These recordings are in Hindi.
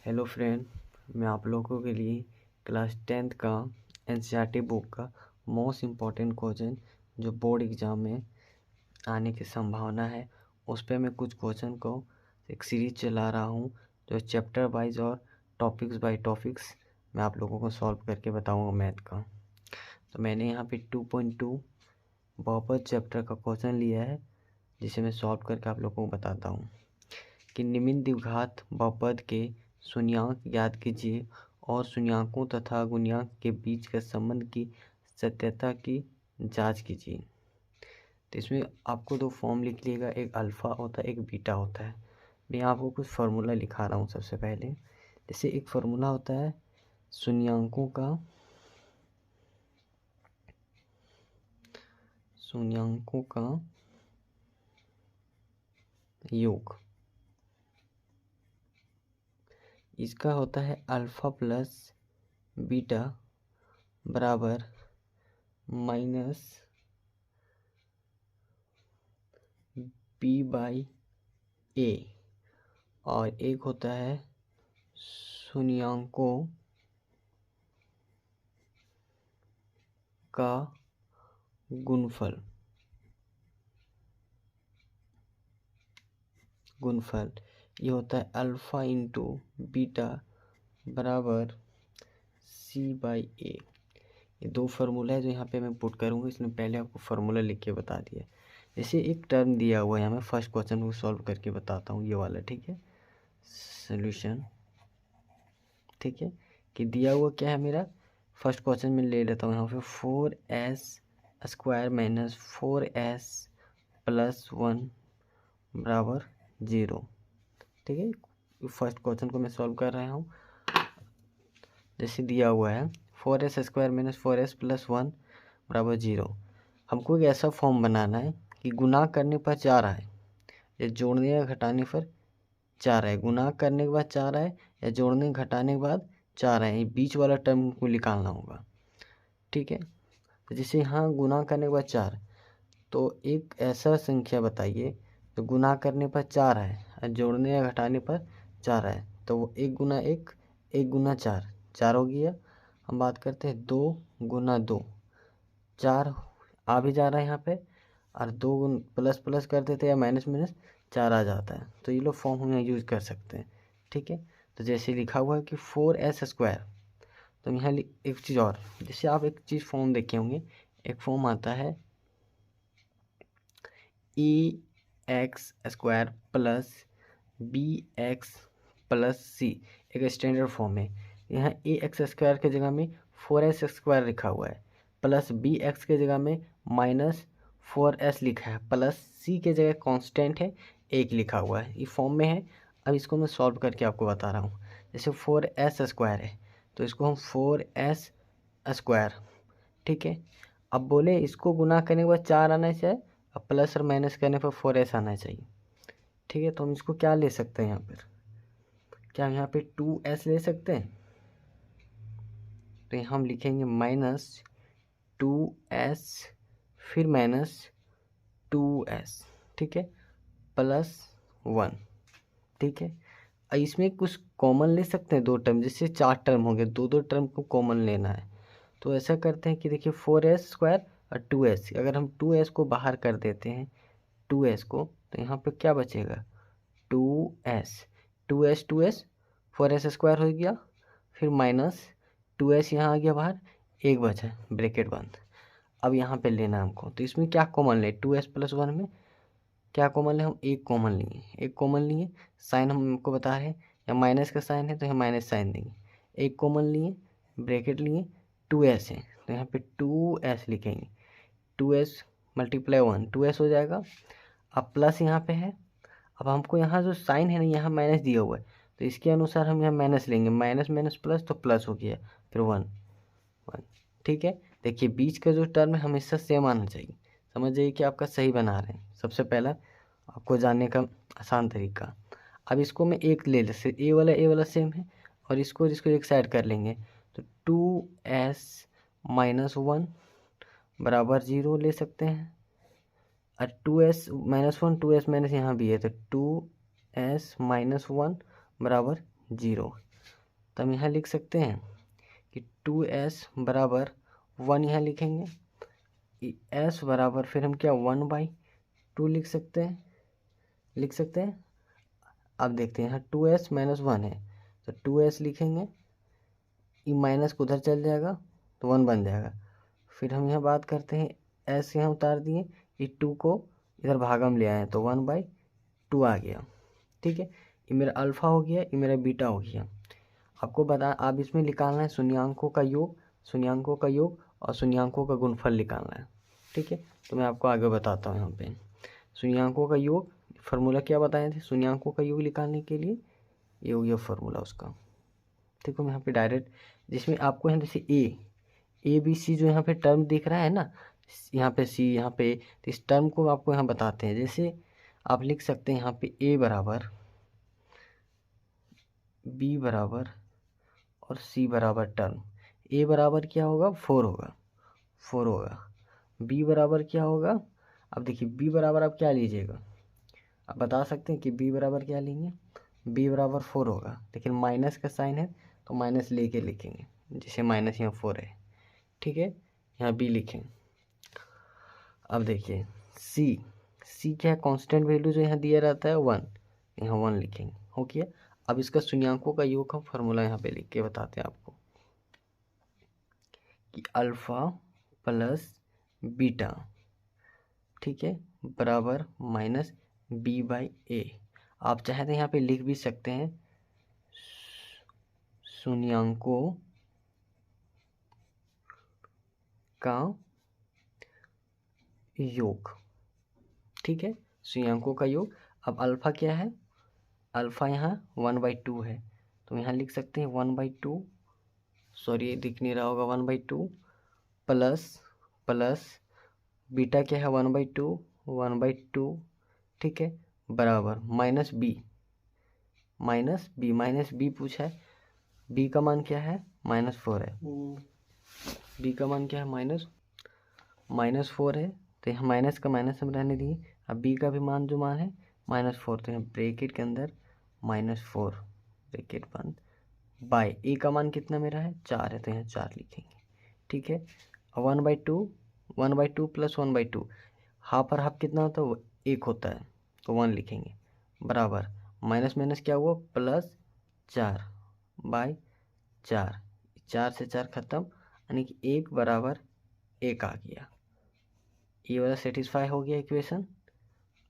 हेलो फ्रेंड, मैं आप लोगों के लिए क्लास 10th का एनसीईआरटी बुक का मोस्ट इम्पॉर्टेंट क्वेश्चन जो बोर्ड एग्ज़ाम में आने की संभावना है उस पर मैं कुछ क्वेश्चन को एक सीरीज चला रहा हूँ जो चैप्टर वाइज और टॉपिक्स बाय टॉपिक्स मैं आप लोगों को सॉल्व करके बताऊँगा मैथ का। तो मैंने यहाँ पे 2.2 बहुपद चैप्टर का क्वेश्चन लिया है जिसे मैं सॉल्व करके आप लोगों को बताता हूँ कि निम्न द्विघात बहुपद के शून्यांक ज्ञात कीजिए और शून्यांकों तथा गुण्यांक के बीच के संबंध की सत्यता की जांच कीजिए। तो इसमें आपको दो फॉर्म लिख लीजिएगा, एक अल्फ़ा होता है, एक बीटा होता है। मैं आपको कुछ फार्मूला लिखा रहा हूँ। सबसे पहले जैसे एक फार्मूला होता है शून्यांकों का योग, इसका होता है अल्फ़ा प्लस बीटा बराबर माइनस p/a, और एक होता है शून्यांकों का गुणफल ये होता है अल्फ़ा इंटू बीटा बराबर c/a। ये दो फार्मूला है जो यहाँ पे मैं पुट करूँगा। इसमें पहले आपको फार्मूला लिख के बता दिया। जैसे एक टर्म दिया हुआ है, यहाँ मैं फर्स्ट क्वेश्चन को सॉल्व करके बताता हूँ, ये वाला, ठीक है, सॉल्यूशन, ठीक है, कि दिया हुआ क्या है मेरा। फर्स्ट क्वेश्चन में ले लेता हूँ यहाँ पे 4s² माइनस 4s प्लस 1 बराबर 0, ठीक है। फर्स्ट क्वेश्चन को मैं सॉल्व कर रहा हूँ। जैसे दिया हुआ है 4s² माइनस 4s प्लस 1 बराबर 0। हमको एक ऐसा फॉर्म बनाना है कि गुना करने पर 4 आए या जोड़ने या घटाने पर 4 आए। गुना करने के बाद 4 आए या जोड़ने घटाने के बाद 4 आए, बीच वाला टर्म को निकालना होगा, ठीक है। तो जैसे यहाँ गुना करने के बाद 4, तो एक ऐसा संख्या बताइए तो गुना करने पर 4 आए और जोड़ने या घटाने पर 4 आए। तो वो 1 गुना 1, 1 गुना 4, 4 हो गया। हम बात करते हैं 2 गुना 2, 4 आ भी जा रहा है यहाँ पे, और 2 प्लस प्लस कर देते हैं या माइनस माइनस 4 आ जाता है। तो ये लोग फॉर्म हम यहाँ यूज़ कर सकते हैं, ठीक है। तो जैसे लिखा हुआ है कि 4s², तो यहाँ एक चीज़ और, जैसे आप एक चीज़ फॉर्म देखे होंगे, एक फॉर्म आता है ax² plus bx plus c, एक स्टैंडर्ड फॉर्म है। यहाँ ax² के जगह में 4s² लिखा हुआ है, प्लस bx के जगह में माइनस 4s लिखा है, प्लस c के जगह कांस्टेंट है 1 लिखा हुआ है। ये फॉर्म में है। अब इसको मैं सॉल्व करके आपको बता रहा हूँ। जैसे 4s² है तो इसको हम 4s², ठीक है। अब बोले इसको गुना करने के बाद 4 आना चाहिए और प्लस और माइनस करने पर 4s आना चाहिए, ठीक है। तो हम इसको क्या ले सकते हैं यहाँ पर, क्या हम यहाँ पे 2s ले सकते हैं। तो यहाँ हम लिखेंगे -2s फिर -2s, ठीक है, प्लस 1, ठीक है। और इसमें कुछ कॉमन ले सकते हैं, दो टर्म, जैसे 4 टर्म हो गए, दो दो टर्म को कॉमन लेना है। तो ऐसा करते हैं कि देखिए 4s² और 2s, अगर हम 2s को बाहर कर देते हैं 2s को, तो यहाँ पे क्या बचेगा 2s, 2s 4s² हो गया, फिर माइनस 2s यहाँ आ गया बाहर, 1 बचा, ब्रैकेट बंद। अब यहाँ पे लेना हमको, तो इसमें क्या कॉमन ले, 2s प्लस 1 में क्या कॉमन ले, हम 1 कॉमन लिए, 1 कॉमन लिए, साइन हमको बता रहे हैं, या माइनस का साइन है तो यहाँ माइनस साइन देंगे, 1 कॉमन लिए, ब्रैकेट लिए, 2s है तो यहाँ पे 2s लिखेंगे, 2s मल्टीप्लाई 1, 2s हो जाएगा। अब प्लस यहाँ पे है, अब हमको यहाँ जो साइन है ना, यहाँ माइनस दिया हुआ है, तो इसके अनुसार हम यहाँ माइनस लेंगे, माइनस माइनस प्लस तो प्लस हो गया, फिर 1 1, ठीक है। देखिए बीच का जो टर्म है हमेशा सेम आना चाहिए, समझ जाइए कि आपका सही बना रहे हैं। सबसे पहला आपको जानने का आसान तरीका। अब इसको मैं एक ले ले, ए वाला सेम है, और इसको एक साइड कर लेंगे, तो 2s - 1 बराबर 0 ले सकते हैं, और 2s - 1, 2s माइनस यहाँ भी है, तो 2s - 1 बराबर 0। तो हम यहाँ लिख सकते हैं कि 2s बराबर 1 यहाँ लिखेंगे, s बराबर फिर हम क्या 1/2 लिख सकते हैं। अब देखते हैं यहाँ 2s माइनस 1 है तो 2s लिखेंगे, ये माइनस को उधर चल जाएगा तो 1 बन जाएगा। फिर हम यहाँ बात करते हैं s यहाँ उतार दिए, ये 2 को इधर भागा में ले आए तो 1/2 आ गया। ठीक है, ये मेरा अल्फ़ा हो गया, ये मेरा बीटा हो गया। आपको बता, आप इसमें निकालना है शून्यांकों का योग और शून्यांकों का गुणफल निकालना है। ठीक है, तो मैं आपको आगे बताता हूँ। यहाँ पे शून्यांकों का योग फार्मूला क्या बताए थे शून्यांकों का योग निकालने के लिए, ये हो गया फार्मूला उसका। ठीक है, मैं यहाँ पे डायरेक्ट जिसमें आपको यहाँ जैसे ए बी सी जो यहाँ पे टर्म दिख रहा है ना, यहाँ पे सी यहाँ पे, तो इस टर्म को आपको यहाँ बताते हैं। जैसे आप लिख सकते हैं यहाँ पे ए बराबर बी बराबर और सी बराबर टर्म, ए बराबर क्या होगा 4 होगा, बी बराबर क्या होगा। अब देखिए बी बराबर आप क्या लीजिएगा, आप बता सकते हैं कि बी बराबर क्या लेंगे, बी बराबर 4 होगा, लेकिन माइनस का साइन है तो माइनस लेके लिखेंगे, जैसे माइनस यहाँ 4 है। ठीक है, यहाँ बी लिखें। अब देखिए सी क्या है, कांस्टेंट वैल्यू जो यहाँ दिया रहता है 1, यहाँ 1 लिखेंगे। हो गया। अब इसका शून्यांकों का योग हम फार्मूला यहाँ पे लिख के बताते हैं आपको कि अल्फ़ा प्लस बीटा, ठीक है, बराबर माइनस b/a। आप चाहे तो यहाँ पे लिख भी सकते हैं शून्यांकों का योग। ठीक है, शून्यांकों का योग। अब अल्फ़ा क्या है, अल्फ़ा यहाँ 1/2 है तो यहाँ लिख सकते हैं 1/2, सॉरी दिख नहीं रहा होगा, 1/2 प्लस बीटा क्या है 1/2, ठीक है, बराबर माइनस बी पूछा है, बी का मान क्या है -4 है, बी का मान क्या है -4 है, तो यहाँ माइनस का माइनस हम रहने दिए। अब बी का भी मान है -4, तो यहाँ ब्रैकेट के अंदर -4 ब्रैकेट बंद बाय ए का मान कितना मेरा है 4 है तो यहाँ 4 लिखेंगे। ठीक है, 1/2 प्लस 1/2, हाफ और हाफ कितना होता है 1 होता है तो 1 लिखेंगे, बराबर माइनस क्या हुआ +4/4, 4 से 4 खत्म, यानी कि 1 बराबर 1 आ गया। ये वाला सेटिस्फाई हो गया इक्वेशन।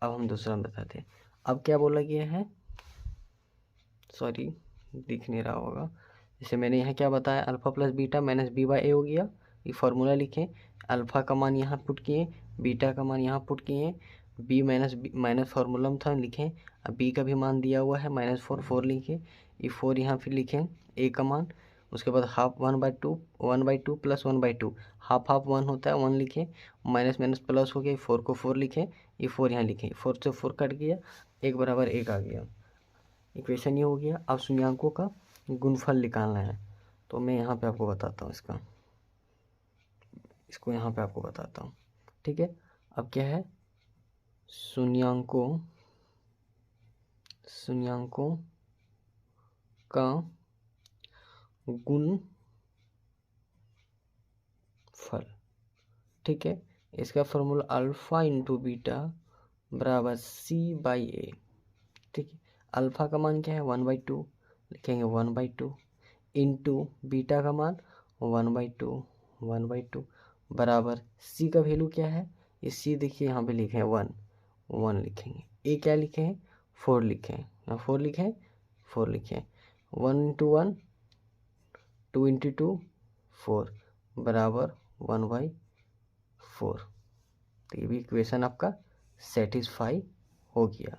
अब हम दूसरा बताते हैं। अब क्या बोला गया है, सॉरी दिख नहीं रहा होगा, जैसे मैंने यहाँ क्या बताया, alpha plus beta minus b/a हो गया। ये फार्मूला लिखें, अल्फ़ा का मान यहाँ पुट किए, बीटा का मान यहाँ पुट किए, बी माइनस फार्मूला में था लिखें। अब बी का भी मान दिया हुआ है -4 लिखें, ये 4 यहाँ फिर लिखें ए का मान। उसके बाद हाफ 1/2 प्लस 1/2, हाफ 1 होता है 1 लिखें, माइनस प्लस हो गया, 4 को 4 लिखें, ये 4 यहाँ लिखें, 4 से 4 कट गया, 1 बराबर 1 आ गया। इक्वेशन ये हो गया। अब शून्यांकों का गुणफल निकालना है तो मैं यहाँ पे आपको बताता हूँ इसको यहाँ पे आपको बताता हूँ। ठीक है, अब क्या है, शून्यांकों का गुणफल। ठीक है, इसका फॉर्मूला अल्फ़ा इंटू बीटा बराबर c/a। ठीक है, अल्फ़ा का मान क्या है 1/2 लिखेंगे, 1/2 इंटू बीटा का मान 1/2 बराबर c का वैल्यू क्या है, ये c देखिए यहाँ पे लिखे हैं 1 लिखेंगे, a क्या लिखे हैं 4 लिखे हैं, यहाँ 4 लिखे 1 इंटू 1 2 इंटू 2 4 बराबर 1/4। तो ये भी इक्वेशन आपका सेटिस्फाई हो गया।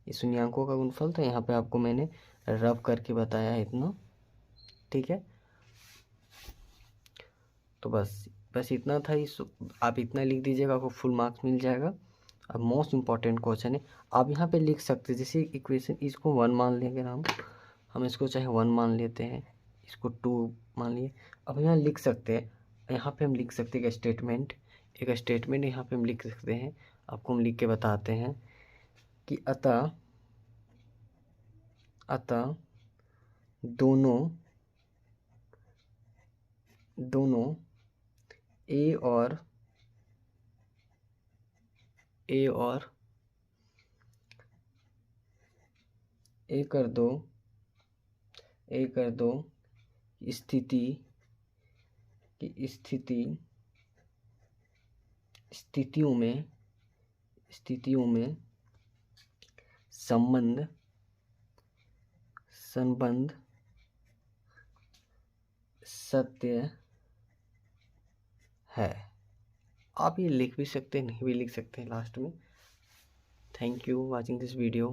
ये शून्यांकों का गुणफल था, यहाँ पे आपको मैंने रब करके बताया है इतना। ठीक है, तो बस इतना था। इस आप इतना लिख दीजिएगा, आपको फुल मार्क्स मिल जाएगा। अब मोस्ट इम्पॉर्टेंट क्वेश्चन है, आप यहाँ पे लिख सकते हैं, जैसे इक्वेशन इसको 1 मान लेंगे हम इसको चाहे 1 मान लेते हैं, इसको 2 मान लिए। अब यहाँ लिख सकते हैं, यहाँ पे हम लिख सकते हैं एक स्टेटमेंट यहाँ पे हम लिख सकते हैं, आपको हम लिख के बताते हैं कि अतः दोनों ए और ए कर दो स्थितियों में संबंध सत्य है। आप ये लिख भी सकते हैं, नहीं भी लिख सकते हैं लास्ट में। Thank you watching this video.